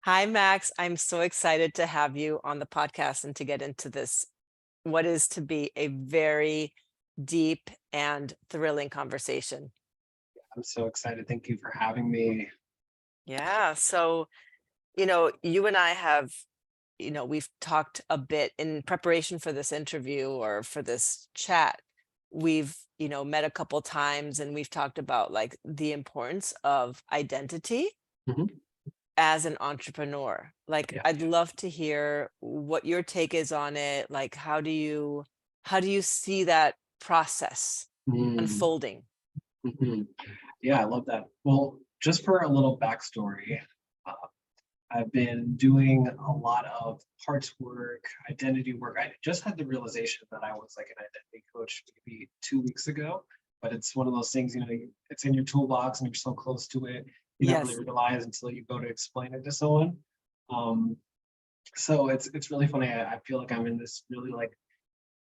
Hi, Max. I'm so excited to have you on the podcast and to get into this, what is to be a very deep and thrilling conversation. I'm so excited. Thank you for having me. Yeah. So, you and I have, we've talked a bit in preparation for this interview or for this chat. We've, met a couple times and we've talked about like the importance of identity Mhm. as an entrepreneur. Like, Yeah. I'd love to hear what your take is on it. Like, how do you see that process Mm, unfolding? mhm. Yeah, I love that. Well, just for a little backstory, uh, I've been doing a lot of parts work, identity work. I just had the realization that I was like an identity coach maybe 2 weeks ago, but it's one of those things, it's in your toolbox and you're so close to it, you don't really Yes. realize until you go to explain it to someone. Um, so it's really funny. I feel like I'm in this really like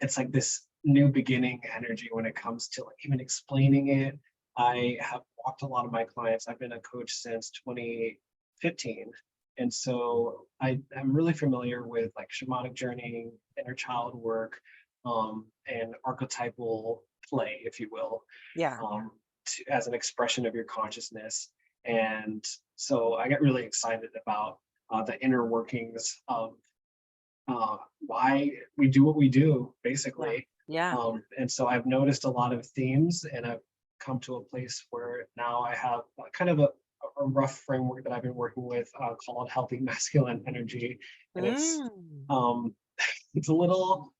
it's like this new beginning energy when it comes to like even explaining it. I have walked a lot of my clients. I've been a coach since 2015. And so I am really familiar with like shamanic journeying, inner child work, and archetypal play, if you will, Yeah. as an expression of your consciousness. And so I get really excited about the inner workings of why we do what we do, Yeah. basically. Yeah. And so I've noticed a lot of themes, and I've come to a place where now I have kind of a rough framework that I've been working with called healthy masculine energy, and Mm. um, it's a little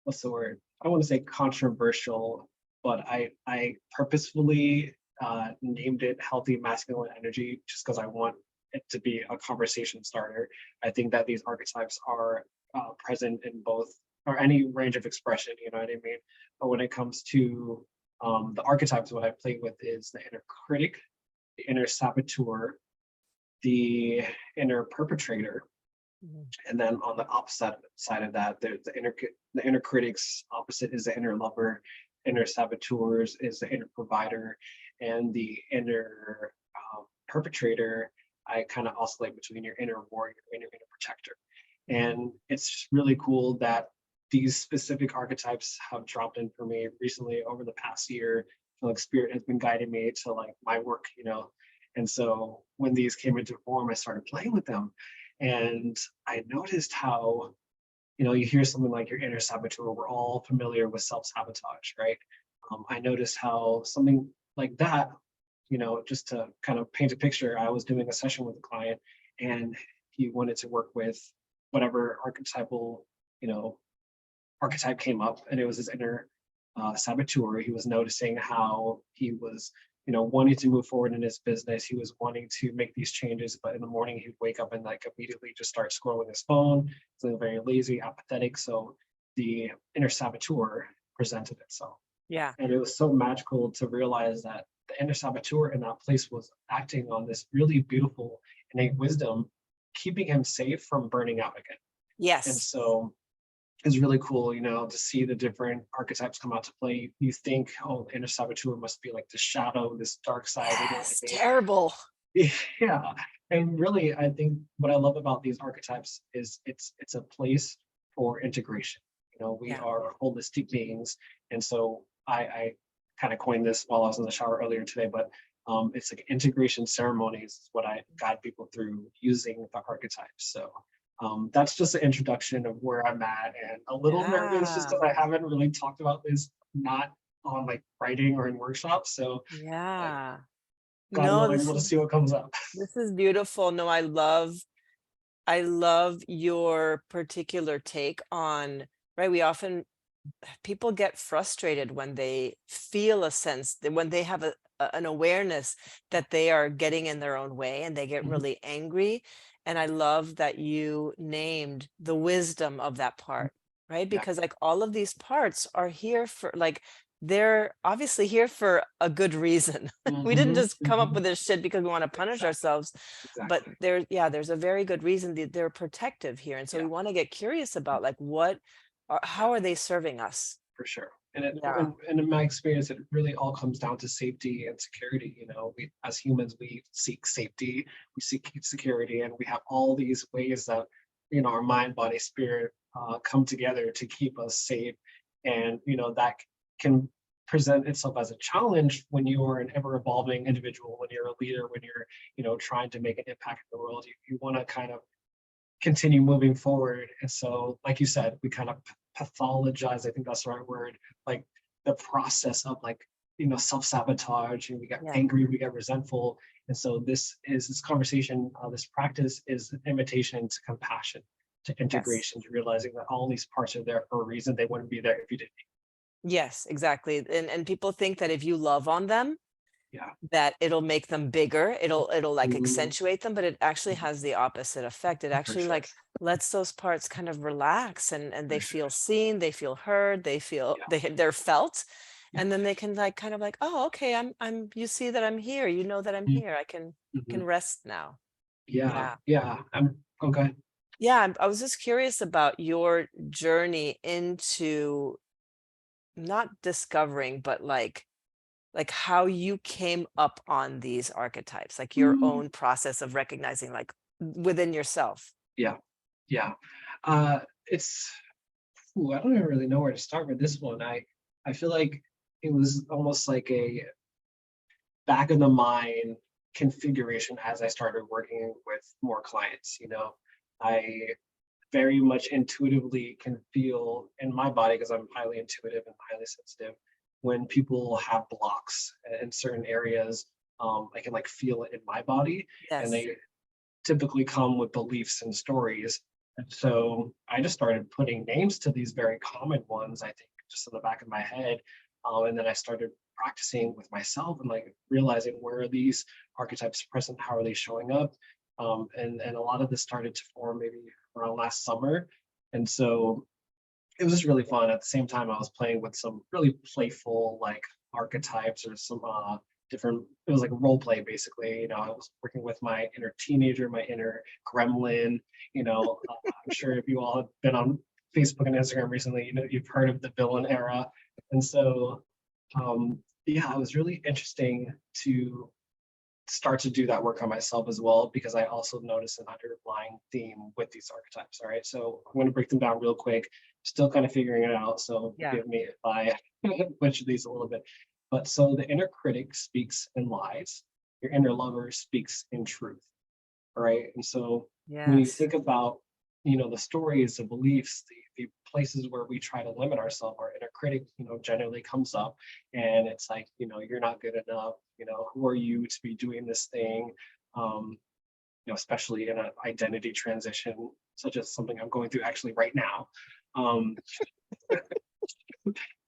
what's the word? I don't want to say controversial, but I purposefully named it healthy masculine energy just because I want it to be a conversation starter. I think that these archetypes are present in both or any range of expression. You know what I mean? But when it comes to the archetypes, what I play with is the inner critic, the inner saboteur, the inner perpetrator, Mhm. and then on the opposite side of that, there's the inner critics. Opposite is the inner lover. Inner saboteurs is the inner provider, and the inner perpetrator. I kind of oscillate between your inner warrior and your inner protector, Mhm. and it's really cool that these specific archetypes have dropped in for me recently over the past year. I feel like spirit has been guiding me to like my work, and so when these came into form, I started playing with them, and I noticed how, you hear something like your inner saboteur, we're all familiar with self sabotage, right? I noticed how something like that, just to kind of paint a picture, I was doing a session with a client and he wanted to work with whatever archetypal, you know, archetype came up, and it was his inner saboteur. He was noticing how he was, wanting to move forward in his business. He was wanting to make these changes, but in the morning he'd wake up and like immediately just start scrolling his phone, feeling very lazy, apathetic. So the inner saboteur presented itself, Yeah. and it was so magical to realize that the inner saboteur in that place was acting on this really beautiful innate wisdom, keeping him safe from burning out again. And Yes. so is really cool, to see the different archetypes come out to play. You think, oh, inner saboteur must be like the shadow, this dark side, you know what I Yes. mean? Terrible. Yeah. And really, I think what I love about these archetypes is it's a place for integration. We Yeah. are holistic beings. And so I kind of coined this while I was in the shower earlier today, but it's like integration ceremonies is what I guide people through using the archetypes. So that's just an introduction of where I'm at, and a little nervous just Yeah. because I haven't really talked about this, not on like writing or in workshops. So like Yeah. God No, willing, this we'll is just see what comes up. this is beautiful. No, I love your particular take on, right? We often people get frustrated when they feel a sense that when they have an awareness that they are getting in their own way and they get Mhm. really angry. And I love that you named the wisdom of that part, right? Yeah. Because like all of these parts are here for like they're obviously here for a good reason. We didn't Mhm, just come up with mhm. this shit because we want to punish Exactly, ourselves, but exactly. there's a very good reason that they're protective here. And so we Yeah, want to get curious about like how are they serving us? for sure. Yeah. and in my experience, it really all comes down to safety and security. You know, we as humans, we seek safety, we seek security, and we have all these ways that, you know, our mind, body, spirit come together to keep us safe. And you know that can present itself as a challenge when you are an ever evolving individual, when you're a leader, when you're, you know, trying to make an impact in the world. You want to kind of continue moving forward. And so, like you said, we kind of pathologize, I think that's the right word, like the process of like, you know, self-sabotage, and we get Yeah. angry, we get resentful. And so this conversation, this practice is an invitation to compassion, to Yes. integration, to realizing that all these parts are there for a reason. They wouldn't be there if you didn't. Yes, exactly. And people think that if you love on them, Yeah. that it'll make them bigger, it'll like Mhm. accentuate them, but it actually has the opposite effect. It For actually sure. like lets those parts kind of relax, and they For sure. feel seen, they feel heard, they feel Yeah. they're felt, Yeah. and then they can like kind of like, oh, okay, I'm you see that I'm here, you know that I'm Mhm. here, I can Mhm. rest now. Yeah. Yeah. Yeah. Okay. Yeah, I was just curious about your journey into not discovering, but like how you came up on these archetypes, like your Mm. own process of recognizing like within yourself. Yeah. Yeah. It's Ooh, I don't even really know where to start with this one. I feel like it was almost like a back of the mind configuration as I started working with more clients. You know, I very much intuitively can feel in my body, because I'm highly intuitive and highly sensitive, when people have blocks in certain areas. I can like feel it in my body, and Yes. they typically come with beliefs and stories. And so I just started putting names to these very common ones, I think, just in the back of my head. And then I started practicing with myself and like realizing where are these archetypes present, how are they showing up. And a lot of this started to form maybe around last summer. And so it was just really fun. At the same time, I was playing with some really playful like archetypes or some different. It was like role play basically. You know, I was working with my inner teenager, my inner gremlin. You know, I'm sure if you all have been on Facebook and Instagram recently, you know, you've heard of the villain era. And so, yeah, it was really interesting to start to do that work on myself as well, because I also noticed an underlying theme with these archetypes. All right. So I'm going to break them down real quick. Still kind of figuring it out. So Yeah. forgive me if I butcher these a little bit. But so the inner critic speaks in lies, your inner lover speaks in truth. All right. And so when you Yes. think about, you know, the stories, the beliefs, the places where we try to limit ourselves, our inner critic, you know, generally comes up, and it's like, you know, you're not good enough. You know, who are you to be doing this thing? Um, you know, especially in an identity transition, such as something I'm going through actually right now. Um,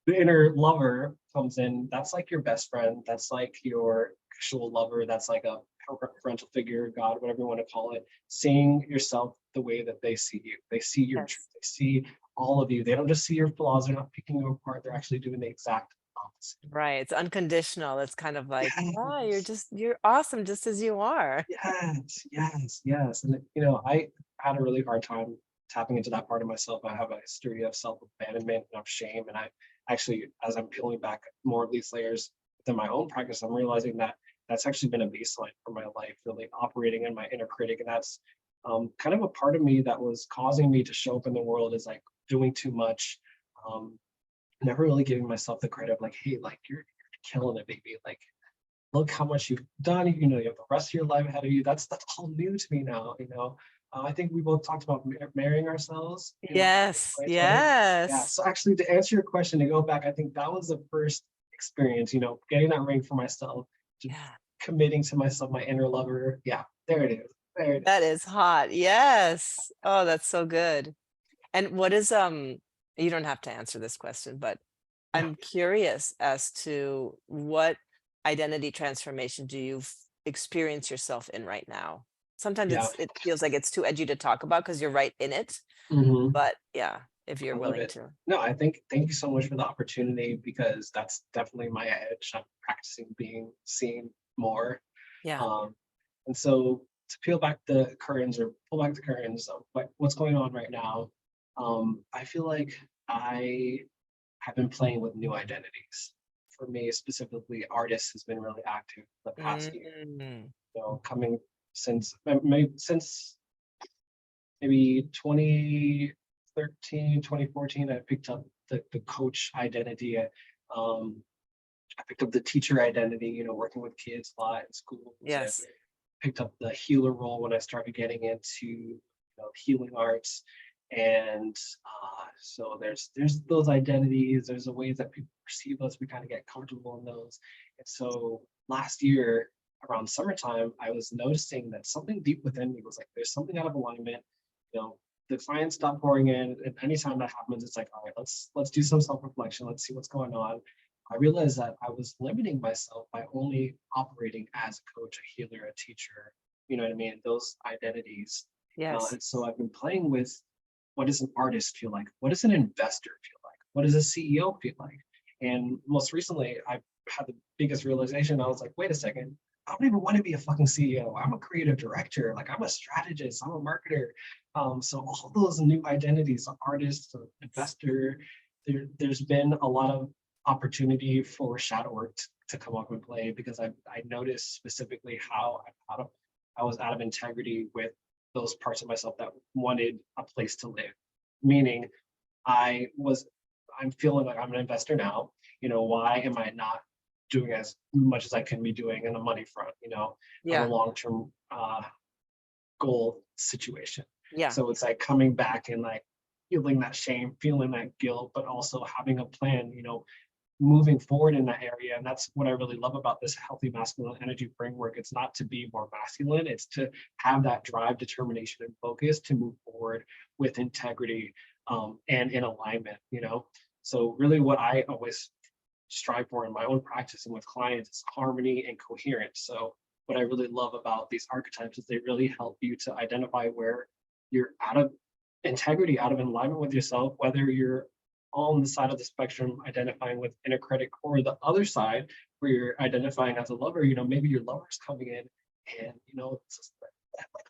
the inner lover comes in. That's like your best friend. That's like your actual lover. That's like a parental figure, God, whatever you want to call it. Seeing yourself the way that they see you. They see your truth. Yes. They see all of you. They don't just see your flaws. They're not picking you apart. They're actually doing the exact opposite. Right. It's unconditional. It's kind of like, yeah, Yes, you're awesome just as you are. yes. And you know, I had a really hard time tapping into that part of myself. I have a history of self-abandonment and of shame. And I actually, as I'm peeling back more of these layers within my own practice, I'm realizing that that's actually been a baseline for my life, really operating in my inner critic. And that's kind of a part of me that was causing me to show up in the world as like doing too much, um, never really giving myself the credit of like, hey, like you're killing it, baby. Like look how much you've done. You know, you have the rest of your life ahead of you. That's all new to me now. You know, I think we both talked about marrying ourselves in Yes. 2020. Yeah. Yes. So actually, to answer your question, to go back, I think that was the first experience. You know, getting that ring for myself, to Yeah. committing to myself, my inner lover. Yeah, there it is. There it That is. is hot. Yes. Oh, that's so good. And what is you don't have to answer this question, but Yeah, I'm curious as to what identity transformation do you experience yourself in right now? Sometimes yeah. it feels like it's too edgy to talk about because you're right in it, Hmm. but yeah, if you're I love willing it. to. No, I think thank you so much for the opportunity, because that's definitely my edge. I'm practicing being seen more. Yeah. Um, and so to peel back the curtains, or pull back the curtains of what's going on right now, I feel like I I've been playing with new identities. For me, specifically, artist has been really active the past year. Mm, So coming since maybe 2013, 2014, I picked up the coach identity. I picked up the teacher identity, working with kids a lot in schools, and yes. picked up the healer role when I started getting into healing arts. And so there's those identities, there's the ways that people perceive us, we kind of get comfortable in those. And so last year around summertime, I was noticing that something deep within me was like, there's something out of alignment. The clients stop pouring in, and anytime that happens, it's like, all right, let's do some self-reflection, let's see what's going on. I realized that I was limiting myself by only operating as a coach, a healer, a teacher, you know what I mean? Those identities. Yes. And so I've been playing with, what does an artist feel like? What does an investor feel like? What does a CEO feel like? And most recently, I had the biggest realization. I was like, wait a second, I don't even want to be a fucking CEO. I'm a creative director. Like, I'm a strategist. I'm a marketer. So all those new identities, an artist, an investor, there's been a lot of opportunity for shadow work to come up and play, because I noticed specifically how I was out of integrity with those parts of myself that wanted a place to live. Meaning, I'm feeling like I'm an investor now. Why am I not doing as much as I can be doing in the money front? On a Yeah. long-term goal situation. Yeah. So it's like coming back and like feeling that shame, feeling that guilt, but also having a plan, moving forward in that area. And that's what I really love about this healthy masculine energy framework. It's not to be more masculine, it's to have that drive, determination, and focus to move forward with integrity and in alignment. So really what I always strive for in my own practice and with clients is harmony and coherence. So what I really love about these archetypes is they really help you to identify where you're out of integrity, out of alignment with yourself, whether you're on the side of the spectrum identifying with inner critic, or the other side where you're identifying as a lover. Maybe your lover's coming in and it's just like,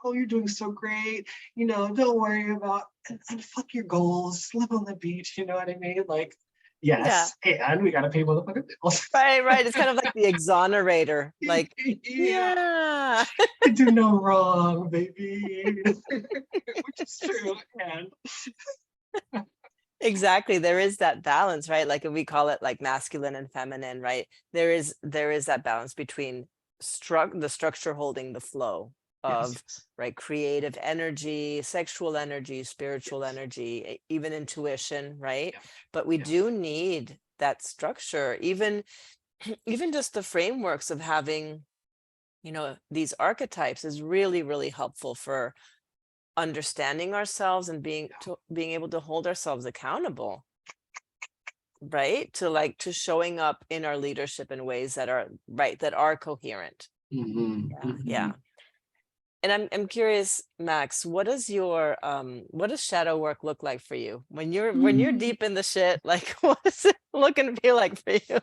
oh, you're doing so great, don't worry about and fuck your goals, live on the beach, you know what I mean? Like, Yeah. yes, and we gotta pay motherfucking bills. Right. It's kind of like the exonerator. Like, Yeah, yeah. I do no wrong, baby. Which is true. And Exactly. There is that balance, right? Like we call it like masculine and feminine, right? There is that balance between the structure holding the flow yes, of, right, creative energy, sexual energy, spiritual yes, energy, even intuition, right? yeah, But we yeah. do need that structure, even just the frameworks of having, these archetypes is really, really helpful for understanding ourselves and being able to hold ourselves accountable, right, to showing up in our leadership in ways that are right, that are coherent. Mhm, Yeah, yeah. mhm. And I'm curious, Max, what does shadow work look like for you when you're Mm. deep in the shit? Like, what does it look and feel like for you?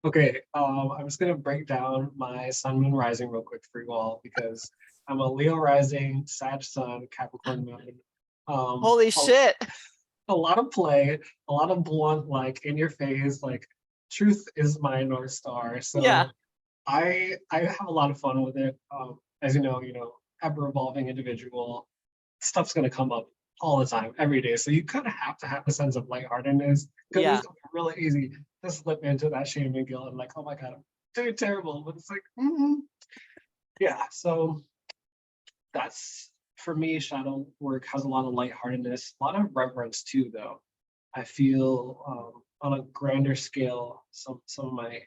Okay, I'm just gonna break down my sun moon rising real quick for you all, because I'm a Leo rising, Sag sun, Capricorn moon. Um, Holy a, shit. a lot of play, a lot of blunt, like in your face, like truth is my North Star. Yeah. So I have a lot of fun with it. As ever evolving individual, stuff's gonna come up all the time, every day. So you kind of have to have a sense of lightheartedness, because Yeah. it's really easy to slip into that shame and guilt and like, oh my god, I'm doing terrible. But it's like, mm-hmm. Yeah. So that's, for me, shadow work has a lot of lightheartedness, a lot of reverence too, though. I feel on a grander scale, some of my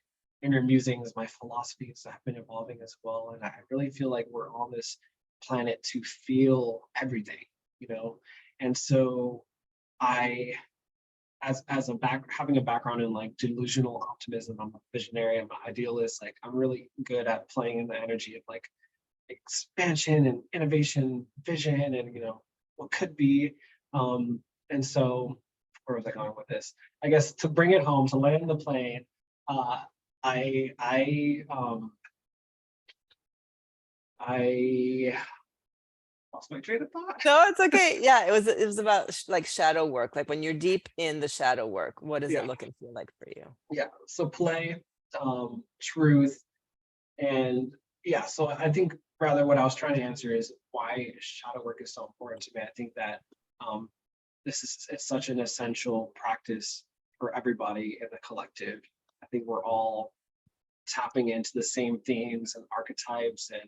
inner musings, my philosophies have been evolving as well. And I really feel like we're on this planet to feel everything, you know? And so I, as having a background in like delusional optimism, I'm a visionary, I'm an idealist, like I'm really good at playing in the energy of like expansion and innovation, vision, and what could be. And so, where was I going with this? I guess to bring it home, to land the plane, uh, I I um, I lost my train of thought. No, it's okay. Yeah, it was about like shadow work. Like when you're deep in the shadow work, what does it Yeah, look and feel like for you? yeah. So play, truth, and yeah. So I think rather what I was trying to answer is why shadow work is so important to me. I think that um, it's such an essential practice for everybody in the collective. I think we're all tapping into the same themes and archetypes and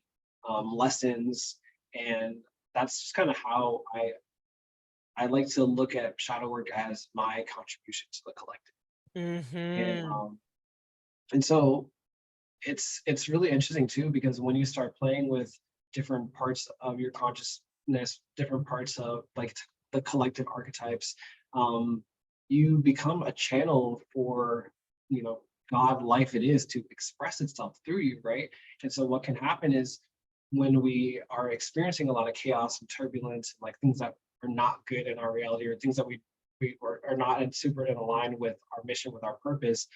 lessons, and that's just kind of how I like to look at shadow work as my contribution to the collective. And Mm-hmm. so it's really interesting too, because when you start playing with different parts of your consciousness, different parts of like the collective archetypes, um, you become a channel for, you know, God life it is to express itself through you, right? And so what can happen is when we are experiencing a lot of chaos and turbulence, and like things that are not good in our reality, or things that are not in super in align with our mission, with our purpose,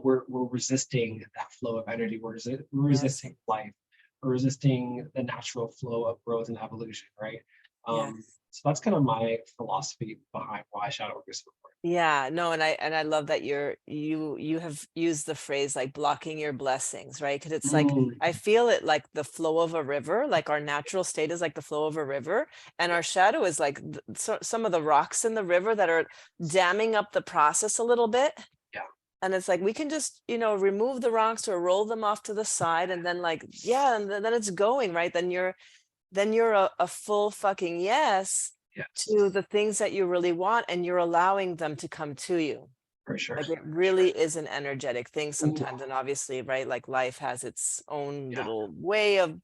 we're resisting that flow of energy. We're Yes. resisting life. We're resisting the natural flow of growth and evolution, right? Yes. So that's kind of my philosophy behind why shadow work is so important. Yeah, no, and I love that you have used the phrase like blocking your blessings, right? Because it's like Mm, I feel it like the flow of a river, like our natural state is like the flow of a river, and yeah, our shadow is like some of the rocks in the river that are damming up the process a little bit. yeah, And it's like we can just, remove the rocks or roll them off to the side, and then like, yeah, and then it's going, right? Then you're a full fucking yes yes, to the things that you really want, and you're allowing them to come to you. for sure, Like it for sure. really is an energetic thing Ooh, sometimes. And obviously, right, like life has its own yeah, little way of,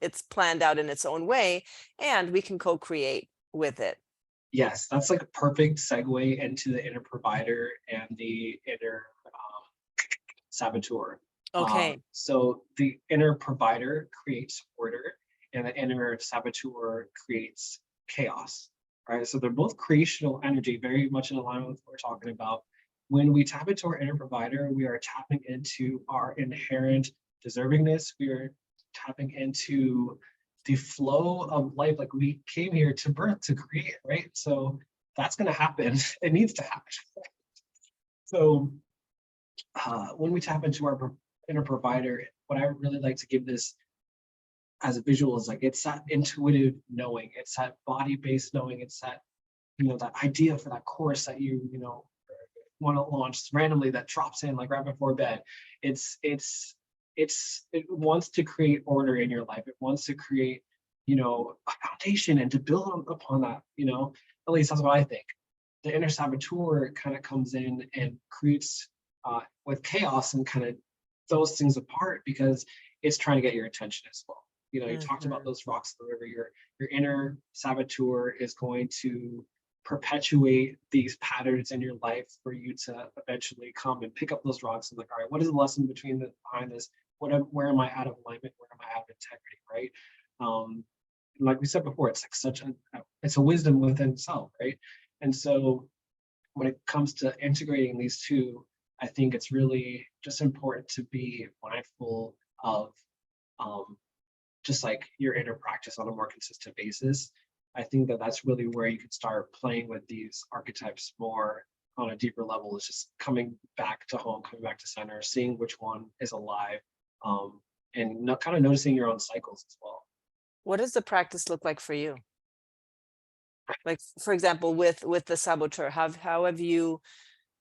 it's planned out in its own way, and we can co-create with it. yes, that's like a perfect segue into the inner provider and the inner saboteur. Okay. So the inner provider creates order, and the inner saboteur creates chaos. Right. So they're both creational energy, very much in alignment with what we're talking about. When we tap into our inner provider, we are tapping into our inherent deservingness. We are tapping into the flow of life. Like we came here to birth to create, right? So that's going to happen. It needs to happen. So when we tap into our inner provider, what I really like to give this as a visual is like it's that intuitive knowing, it's that body-based knowing, it's that that idea for that course that want to launch randomly that drops in like right before bed. It wants to create order in your life. It wants to create a foundation and to build upon that. At least that's what I think. The inner saboteur kind of comes in and creates with chaos and kind of throws things apart because it's trying to get your attention as well. You talked about Mhm. those rocks in the river. Your inner saboteur is going to perpetuate these patterns in your life for you to eventually come and pick up those rocks and like, all right, what is the lesson behind this? Where am I out of alignment? Where am I out of integrity? Right. Like we said before, it's like it's a wisdom within itself, right? And so when it comes to integrating these two, I think it's really just important to be mindful of um, just like your inner practice on a more consistent basis. I think that that's really where you can start playing with these archetypes more on a deeper level. It's just coming back to home, coming back to center, seeing which one is alive, and kind of noticing your own cycles as well. What does the practice look like for you? Like, for example, with the saboteur, how have you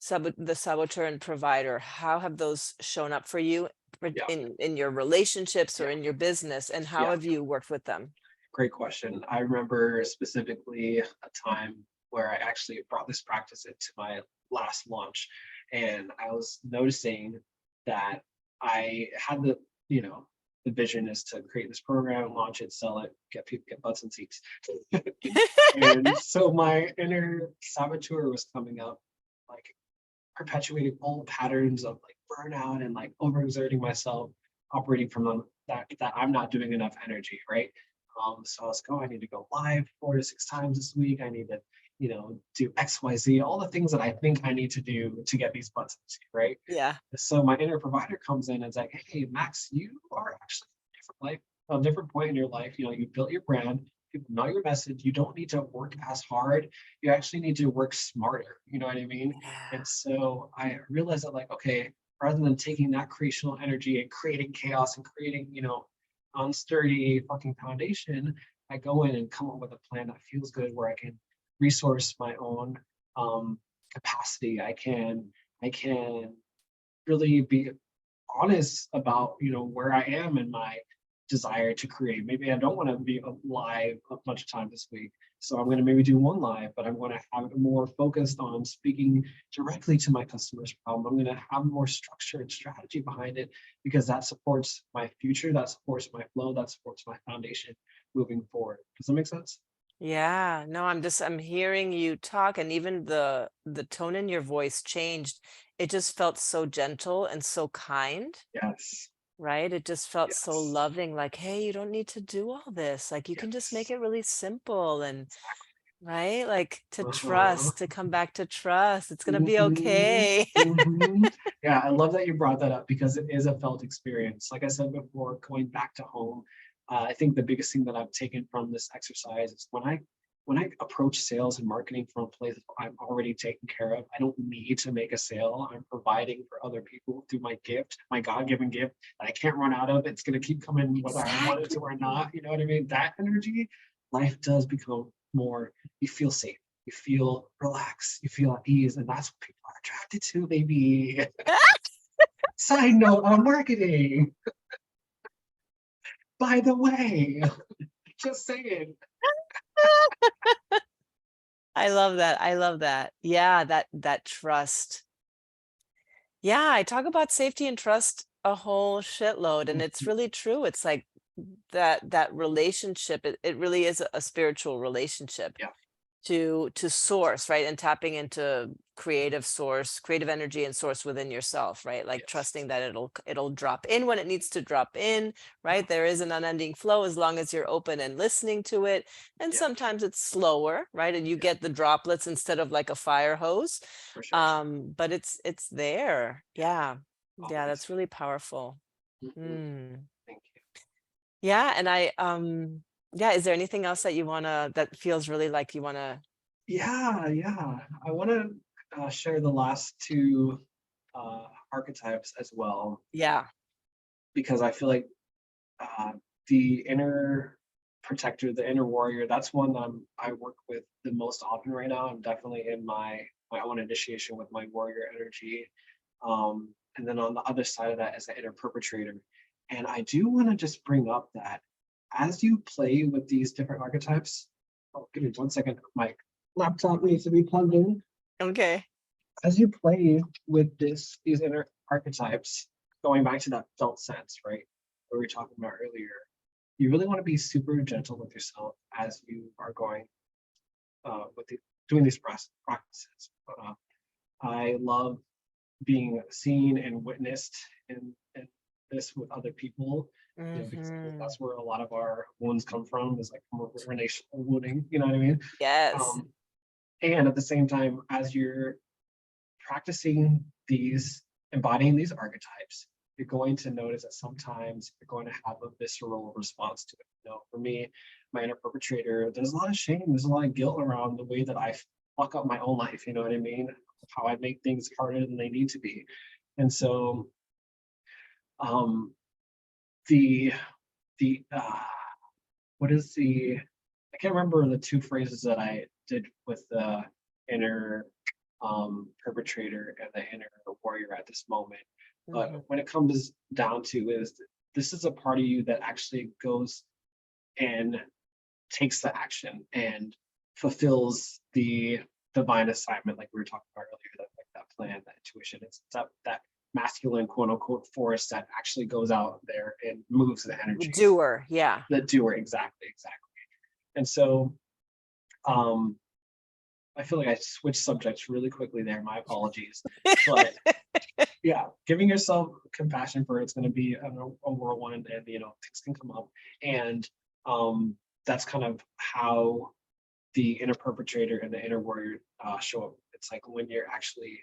the saboteur and provider, how have those shown up for you Yeah, in your relationships or yeah, in your business, and how yeah. have you worked with them? Great question. I remember specifically a time where I actually brought this practice into my last launch, and I was noticing that I had the vision is to create this program, launch it, sell it, get people, get butts and seats. And so my inner saboteur was coming up, like perpetuating old patterns of like burnout and like overexerting myself, operating from that I'm not doing enough energy, right? So I was going, I need to go live 4 to 6 times this week. I need to, do XYZ, all the things that I think I need to do to get these butts in the seat, right? Yeah. So my inner provider comes in and is like, hey, Max, you are actually a different life, a different point in your life. You built your brand, people know your message. You don't need to work as hard. You actually need to work smarter. You know what I mean? Yeah. And so I realized that, like, okay, rather than taking that creational energy and creating chaos and creating, unsturdy fucking foundation, I go in and come up with a plan that feels good where I can resource my own capacity. I can really be honest about where I am and my desire to create. Maybe I don't want to be live a bunch of time this week, so I'm going to maybe do one live, but I'm going to have it more focused on speaking directly to my customers' problem. I'm going to have more structure and strategy behind it because that supports my future, that supports my flow, that supports my foundation moving forward. Does that make sense? Yeah, no, I'm hearing you talk, and even the tone in your voice changed. It just felt so gentle and so kind, Yes. right? It just felt so Yes. loving, like, hey, you don't need to do all this. Like, you can just make Yes. it really simple and right? Like to Uh-huh. trust, to come back to trust. It's gonna be Mhm, okay. mhm. Yeah, I love that you brought that up because it is a felt experience. Like I said before, going back to home, I think the biggest thing that I've taken from this exercise is when I approach sales and marketing from a place I'm already taken care of. I don't need to make a sale. I'm providing for other people through my gift, my God-given gift that I can't run out of. It's gonna keep coming whether I want it to or Exactly. not. You know what I mean? That energy, life does become more, you feel safe, you feel relaxed, you feel at ease, and that's what people are attracted to, baby. Side note on marketing, by the way, just saying. I love that. I love that. Yeah, that trust. Yeah, I talk about safety and trust a whole shitload, and it's Mhm. really true. It's like that relationship, it really is a spiritual relationship. Yeah, To source, right? And tapping into creative energy and source within yourself, right? Like yes. trusting that it'll drop in when it needs to drop in, right? There is an unending flow as long as you're open and listening to it. And Yeah, sometimes it's slower, right? And you yeah, get the droplets instead of like a fire hose. for sure. But it's there. Yeah, Yeah. Yeah, always. that's really powerful. Mhm. Mm. Thank you. Yeah, and yeah, is there anything else that that feels really like you wanna Yeah, yeah. I want to share the last two archetypes as well yeah. because I feel like uh, the inner protector, the inner warrior, that's one that I work with the most often right now. I'm definitely in my own initiation with my warrior energy. And then on the other side of that is the inner perpetrator. And I do want to just bring up that as you play with these different archetypes, oh, give me 1 second. My laptop needs to be plugged in. Okay. As you play with these inner archetypes, going back to that felt sense, right? What we were talking about earlier, you really want to be super gentle with yourself as you are going doing these practices. I love being seen and witnessed in this with other people, because Mhm. that's where a lot of our wounds come from, is like from relational wounding, you know what I mean? Yes. Um, and at the same time, as you're practicing these, embodying these archetypes, you're going to notice that sometimes you're going to have a visceral response to it. For me, my inner perpetrator, there's a lot of shame, there's a lot of guilt around the way that I fuck up my own life, you know what I mean? How I make things harder than they need to be. And so um the the what is the I can't remember the two phrases that I did with the inner perpetrator and the inner warrior at this moment. But Mhm. when it comes down to is this is a part of you that actually goes and takes the action and fulfills the divine assignment, like we were talking about earlier, that plan, that intuition. It's that masculine quote unquote force that actually goes out there and moves the energies. Doer, yeah. The doer, exactly, exactly. And so um I feel like I switched subjects really quickly there. My apologies. But yeah, giving yourself compassion for it's going to be a whirlwind, and things can come up, and that's kind of how the inner perpetrator and the inner warrior show up. It's like when you're actually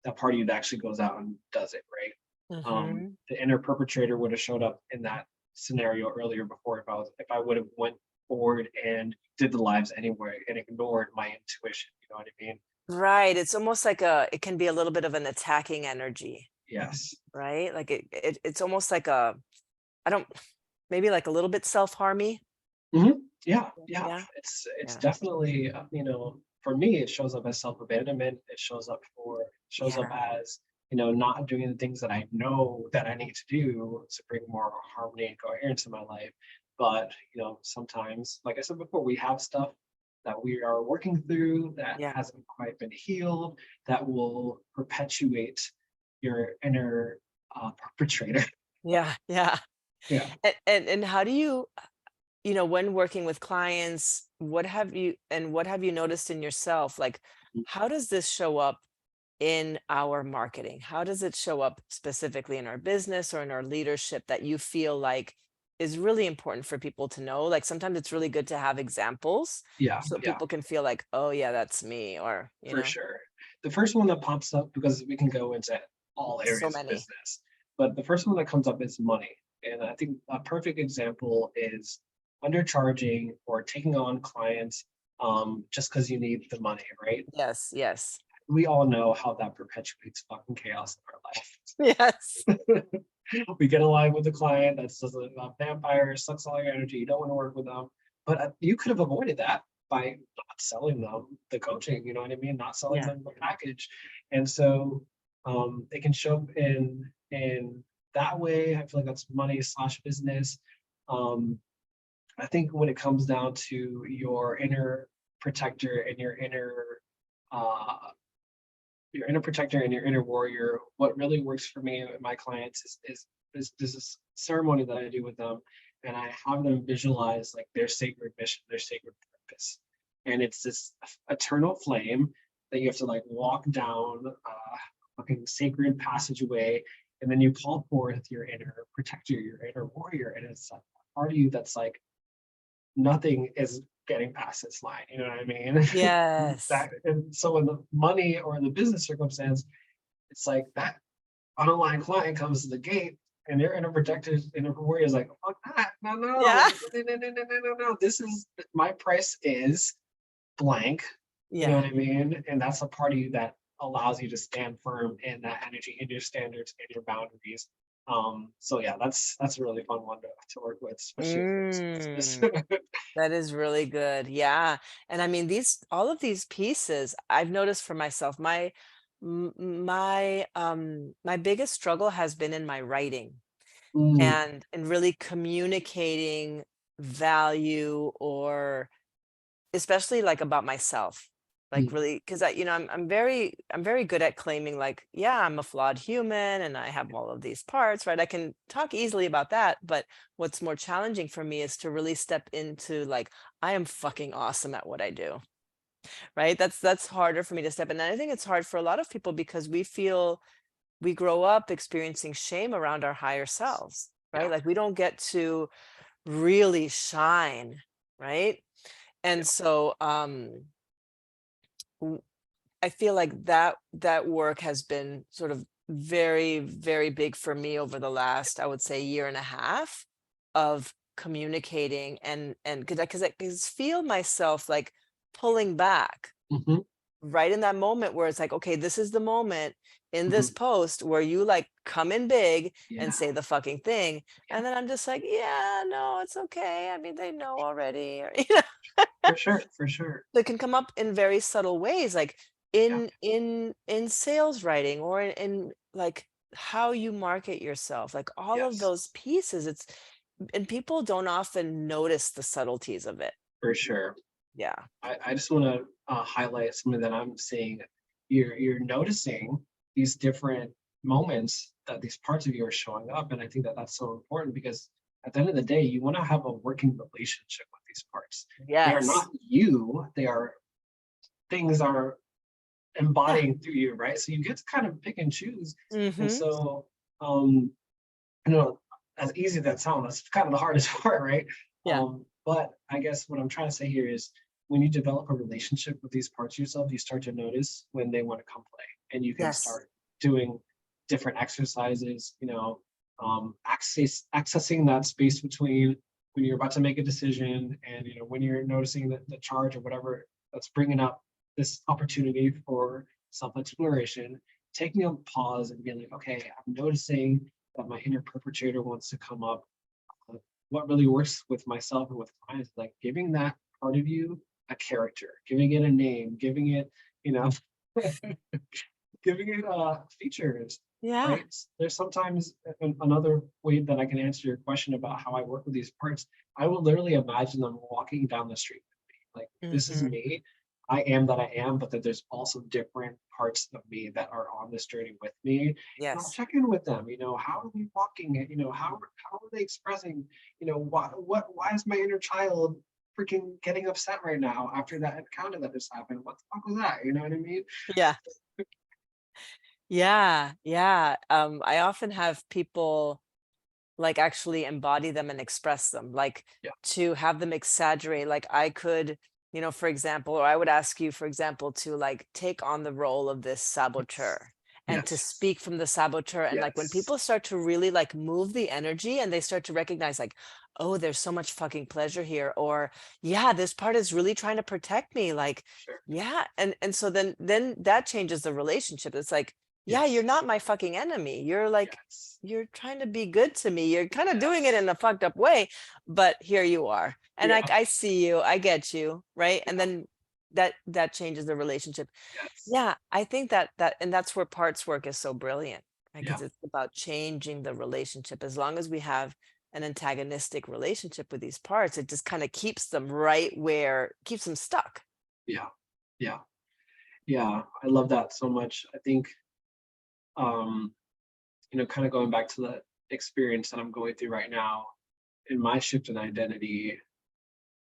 that part of you that actually goes out and does it, right? Mhm. The inner perpetrator would have showed up in that scenario earlier before if I would have went forward and did the lives anyway and ignored my intuition. You know what I mean? Right. It's almost like it can be a little bit of an attacking energy, Yes. right? Like it's almost like I don't, maybe like a little bit self-harmy. Hmm. Yeah, yeah. Yeah. It's Yeah. definitely for me it shows up as self-abandonment. Shows up Yeah. as not doing the things that I know that I need to do to bring more harmony and coherence in my life. But sometimes, like I said before, we have stuff that we are working through that Yeah. hasn't quite been healed, that will perpetuate your inner perpetrator. Yeah. Yeah. Yeah. And how do you, when working with clients, what have you noticed in yourself? Like, how does this show up in our marketing? How does it show up specifically in our business or in our leadership that you feel like is really important for people to know? Like sometimes it's really good to have examples Yeah, so yeah. people can feel like, oh yeah, that's me, or For sure. The first one that pops up, because we can go into all so areas of many. business, but the first one that comes up is money. And I think a perfect example is undercharging or taking on clients just because you need the money, right? Yes, yes. We all know how that perpetuates fucking chaos Yes. in our life. We get aligned with the client that's just a vampire, sucks all your energy. You don't want to work with them. But you could have avoided that by not selling them the coaching, you know what I mean? Not selling Yeah. them the package. And so it can show up in that way. I feel like that's money slash business. Um, I think when it comes down to your inner protector and uh, your inner protector and your inner warrior, what really works for me and my clients is this ceremony that I do with them, and I have them visualize like their sacred mission, their sacred purpose, and it's this eternal flame that you have to like walk down fucking sacred passageway, and then you call forth your inner protector, your inner warrior, and it's a part of you that's like nothing is getting past this line. You know what I mean? Yes. That and so in the money or in the business circumstance, it's like that unaligned client comes to the gate and their inner protectors, inner warrior is like, fuck that, no, no, Yeah. no. This is my price is blank. You know Yeah. what I mean? And that's a part of you that allows you to stand firm in that energy, in your standards, in your boundaries. So yeah, that's a really fun one to work with, especially if it's business. Mm. That is really good. Yeah. And I mean, all of these pieces I've noticed for myself, my biggest struggle has been in my writing Mm, and really communicating value, or especially like about myself. Like mm, really, because I'm very good at claiming like, yeah, I'm a flawed human and I have all of these parts, right? I can talk easily about that, but what's more challenging for me is to really step into like, I am fucking awesome at what I do, right? That's harder for me to step in. And I think it's hard for a lot of people because we grow up experiencing shame around our higher selves, right? yeah, Like we don't get to really shine, right? yeah. And so w- I feel like that work has been sort of very, very big for me over the last, I would say, year and a half of communicating and because I can feel myself like pulling back Hmm. right in that moment where it's like, okay, this is the moment in this Hmm. post where you like come in big and Yeah, say the fucking thing. yeah, And then I'm just like, yeah, no, it's okay. I mean, they know already. Or, for sure, for sure. that can come up in very subtle ways, like Yeah, in sales writing or in like how you market yourself, like all of yes, those pieces. And people don't often notice the subtleties of it. for sure. Yeah. I just want to highlight something that I'm seeing. You're noticing these different moments that these parts of you are showing up, and I think that that's so important because at the end of the day, you want to have a working relationship with these parts. They are not Yes. you; they are things are Yeah. embodying through you, right? So you get to kind of pick and choose. And Mm-hmm. so, um, you know, as easy as that sounds, that's kind of the hardest part, right? Yeah. But I guess what I'm trying to say here is when you develop a relationship with these parts of yourself, you start to notice when they want to come play, and you can Yes. start doing different exercises, accessing that space between. when you're about to make a decision, and when you're noticing that the charge or whatever that's bringing up this opportunity for self-exploration, taking a pause and being like, okay, I'm noticing that my inner perpetrator wants to come up. What really works with myself and with clients, like giving that part of you a character, giving it a name, giving it, you know, giving it features, Yeah. right? There's sometimes another way that I can answer your question about how I work with these parts. I will literally imagine them walking down the street with me. Like, this is Hmm. me. I am that I am, but that there's also different parts of me that are on this journey with me. And I'll Yes. check in with them. How are they walking? How are they expressing? Why is my inner child freaking getting upset right now after that encounter that just happened? What the fuck was that? You know what I mean? Yeah. Yeah. Yeah. I often have people like actually embody them and express them, like Yeah. to have them exaggerate. Like I could, for example, or I would ask you, for example, to like take on the role of this Yes. saboteur and to Yes. speak from the saboteur. And like when Yes. people start to really like move the energy and they start to recognize like, oh, there's so much fucking pleasure here, or yeah, this part is really trying to protect me. Like, Sure. yeah. And so then that changes the relationship. It's like, yeah, you're Yes. not my fucking enemy. You're like, Yes. you're trying to be good to me. You're kind of doing it Yes. in a fucked up way, but here you are. And Yeah. like I see you, I get you, right? And Yeah. then that changes the relationship. Yes. Yeah, I think that and that's where parts work is so brilliant, right? Yeah. Because it's about changing the relationship. As long as we have an antagonistic relationship with these parts, it just kind of keeps them right where keeps them stuck. Yeah. Yeah. Yeah. I love that so much. I think, um, kind of going back to the experience that I'm going through right now in my shift in identity,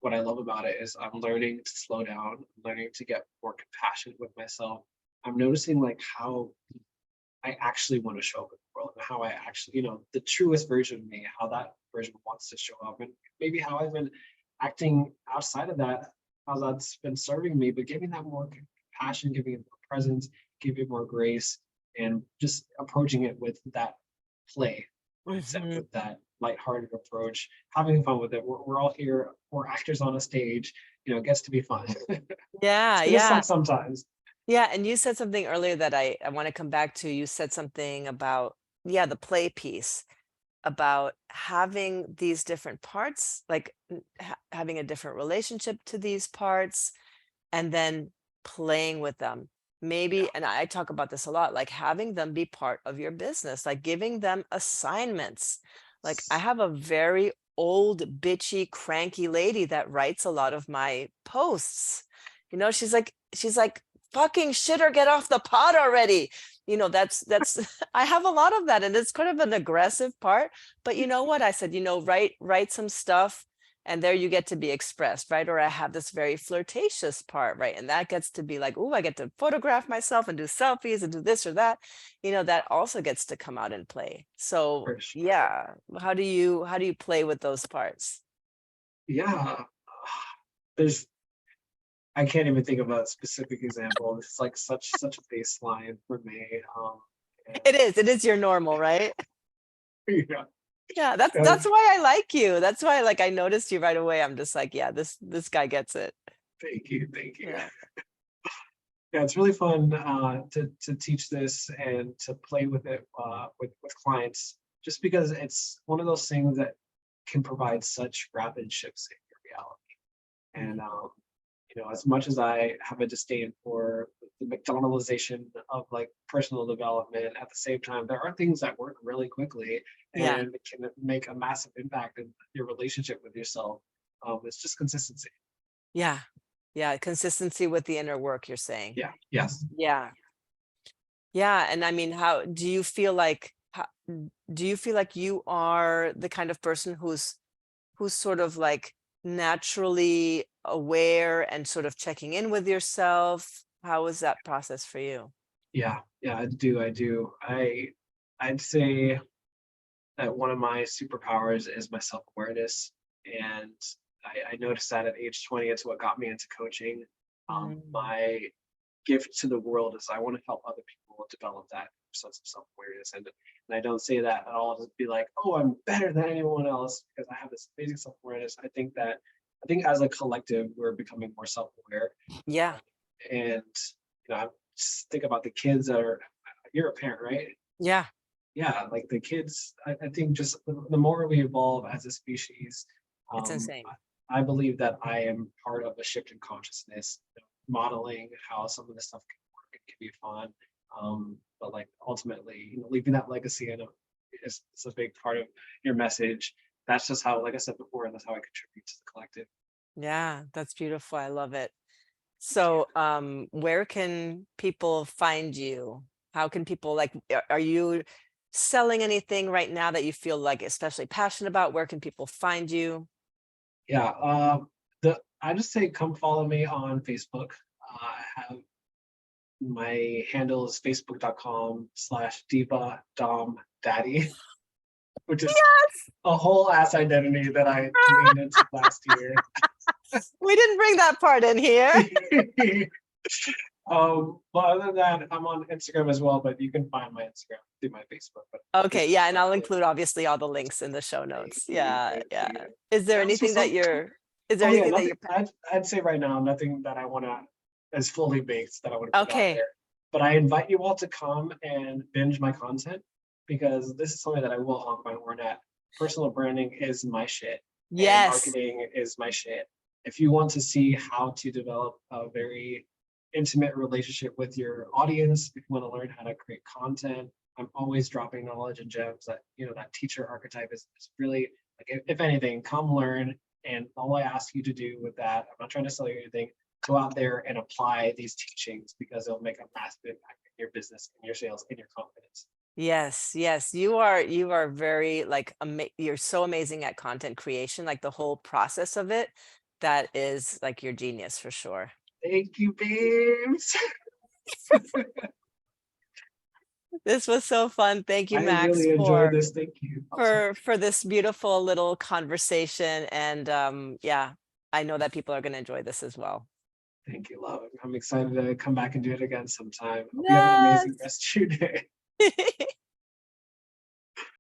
what I love about it is I'm learning to slow down, I'm learning to get more compassionate with myself. I'm noticing like how I actually want to show up in the world, and how I actually, the truest version of me, how that version wants to show up, and maybe how I've been acting outside of that, how that's been serving me, but giving that more compassion, giving it more presence, giving it more grace, and just approaching it with that play mindset, Hmm. with that lighthearted approach, having fun with it. We're all here, we're actors on a stage, it gets to be fun. It's Yeah, gonna yeah. suck sometimes. Yeah, and you said something earlier that I want to come back to. You said something about, yeah, the play piece, about having these different parts, like having a different relationship to these parts, and then playing with them. Yeah. Maybe, and I talk about this a lot, like having them be part of your business, like giving them assignments. Like I have a very old, bitchy, cranky lady that writes a lot of my posts. She's like, fucking shit or get off the pot already. That's I have a lot of that, and it's kind of an aggressive part. But you know what? I said, write some stuff, and there you get to be expressed, right? Or I have this very flirtatious part, right? And that gets to be like, oh, I get to photograph myself and do selfies and do this or that. That also gets to come out and play. So For sure. yeah, how do you play with those parts? Yeah. There's I can't even think of a specific example. It's like such a baseline for me. And It is your normal, right? yeah, Yeah, that's and why I like you. That's why like I noticed you right away. I'm just like, yeah, this guy gets it. thank you, thank you. Yeah. Yeah, it's really fun to teach this and to play with it with clients, just because it's one of those things that can provide such rapid shifts in your reality. And Mhm. as much as I have a disdain for the McDonaldization of like personal development, at the same time, there are things that work really quickly Yeah. and can make a massive impact in your relationship with yourself. It's just consistency. Yeah. Yeah. Consistency with the inner work, you're saying. Yeah. Yes. Yeah. Yeah, and I mean, how do you feel like you are the kind of person who's sort of like naturally aware and sort of checking in with yourself? How was that process for you? Yeah. Yeah. I do. I do. I'd say that one of my superpowers is my self awareness, and I noticed that at age 20, it's what got me into coaching. Mm. My gift to the world is I want to help other people develop that sense of self-awareness. And I don't say that at all to be like, oh, I'm better than anyone else because I have this amazing self-awareness. I think as a collective, we're becoming more self-aware. Yeah. And I just think about the kids that are, you're a parent, right? Yeah. Yeah, like the kids, I think just the more we evolve as a species, It's um, insane. I believe that I am part of a shift in consciousness, modeling how some of this stuff can work and can be fun. But like ultimately, leaving that legacy in is a big part of your message. That's just how, like I said before, and that's how I contribute to the collective. Yeah, that's beautiful. I love it. So, where can people find you? How can people like, are you selling anything right now that you feel like especially passionate about? Where can people find you? Yeah, I just say come follow me on Facebook. I have my handle is facebook.com/Diva Dom Daddy, which is Yes. a whole ass identity that I leaned into last year. We didn't bring that part in here. But other than that, I'm on Instagram as well, but you can find my Instagram through my Facebook. But Okay, yeah, Facebook's and my I'll place. include obviously all the links in the show Thank notes. you, Yeah, thank yeah. you. Is there Yeah, so anything that you're is there oh yeah, anything that nothing. you're I'd say right now, nothing that I want to as fully baked that I want to put out okay. there. But I invite you all to come and binge my content because this is something that I will honk my horn at. Personal branding is my shit, and Yes. marketing is my shit. If you want to see how to develop a very intimate relationship with your audience, if you want to learn how to create content, I'm always dropping knowledge and gems that that teacher archetype is really like if anything, come learn. And all I ask you to do with that, I'm not trying to sell you anything, go out there and apply these teachings because it'll make a massive impact in your business, in your sales, in your confidence. Yes, yes. You are very like you're so amazing at content creation, like the whole process of it. That is like your genius for sure. Thank you, babes. This was so fun. Thank you, I Max, really enjoyed for this. Thank you. for this beautiful little conversation. And yeah, I know that people are going to enjoy this as well. Thank you, love. I'm excited to come back and do it again sometime. Hope you have an amazing Yes. rest of your day.